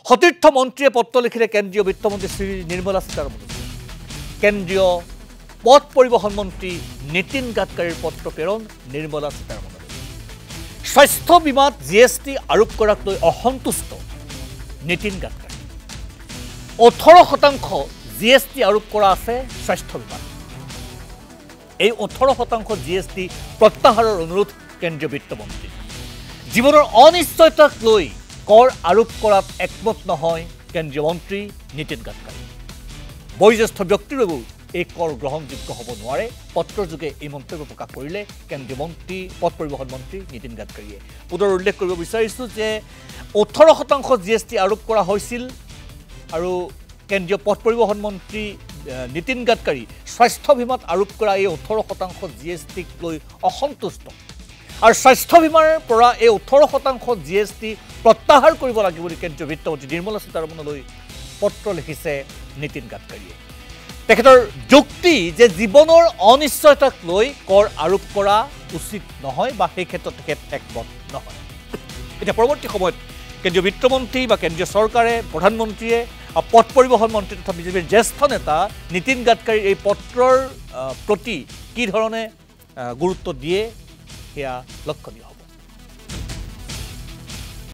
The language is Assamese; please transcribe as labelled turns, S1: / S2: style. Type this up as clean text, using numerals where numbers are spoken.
S1: সতীৰ্থ মন্ত্ৰীয়ে পত্ৰ লিখিলে কেন্দ্ৰীয় বিত্তমন্ত্ৰী শ্ৰী নিৰ্মলা সীতাৰমণ কেন্দ্ৰীয় পথ পৰিবহণ মন্ত্ৰী নীতিন গাডকাৰীৰ পত্ৰ প্ৰেৰণ নিৰ্মলা সীতাৰমণ স্বাস্থ্য বীমাত GST আৰোপ কৰাক লৈ অসন্তুষ্ট নীতিন গাডকাৰী 18% GST আৰোপ কৰা আছে স্বাস্থ্য বীমাত এই 18% GST প্ৰত্যাহাৰৰ অনুৰোধ কেন্দ্ৰীয় বিত্তমন্ত্ৰী জীৱনৰ অনিশ্চয়তাক লৈ কৰ আৰোপ কৰাত একমত নহয় কেন্দ্ৰীয় মন্ত্ৰী নীতিন গাডকাৰী বয়োজ্যেষ্ঠ ব্যক্তিৰ বাবেও এই কৰ গ্ৰহণযোগ্য হ'ব নোৱাৰে পত্ৰৰ যোগে এই মন্তব্য প্ৰকাশ কৰিলে কেন্দ্ৰীয় মন্ত্ৰী পথ পৰিবহণ মন্ত্ৰী নীতিন গাডকাৰীয়ে পুনৰ উল্লেখ কৰিব বিচাৰিছোঁ যে 18% GST আৰোপ কৰা হৈছিল আৰু কেন্দ্ৰীয় পথ পৰিবহণ মন্ত্ৰী নীতিন গাডকাৰী স্বাস্থ্য বীমাত আৰোপ কৰা এই 18% GSTক লৈ অসন্তুষ্ট আৰু স্বাস্থ্য বীমাৰ পৰা এই 18% GST প্ৰত্যাহাৰ কৰিব লাগিব বুলি কেন্দ্ৰীয় বিত্তমন্ত্ৰী নিৰ্মলা সীতাৰমণলৈ পত্ৰ লিখিছে নীতিন গাডকাৰীয়ে তেখেতৰ যুক্তি যে জীৱনৰ অনিশ্চয়তাক লৈ কৰ আৰোপ কৰা উচিত নহয় বা সেই ক্ষেত্ৰত তেখেত একমত নহয় এতিয়া পৰৱৰ্তী সময়ত কেন্দ্ৰীয় বিত্তমন্ত্ৰী বা কেন্দ্ৰীয় চৰকাৰে প্ৰধানমন্ত্ৰীয়ে পথ পৰিবহণ মন্ত্ৰী তথা বিজেপিৰ জ্যেষ্ঠ নেতা নীতিন গাডকাৰীৰ এই পত্ৰৰ প্ৰতি কি ধৰণে গুৰুত্ব দিয়ে সেয়া লক্ষণীয়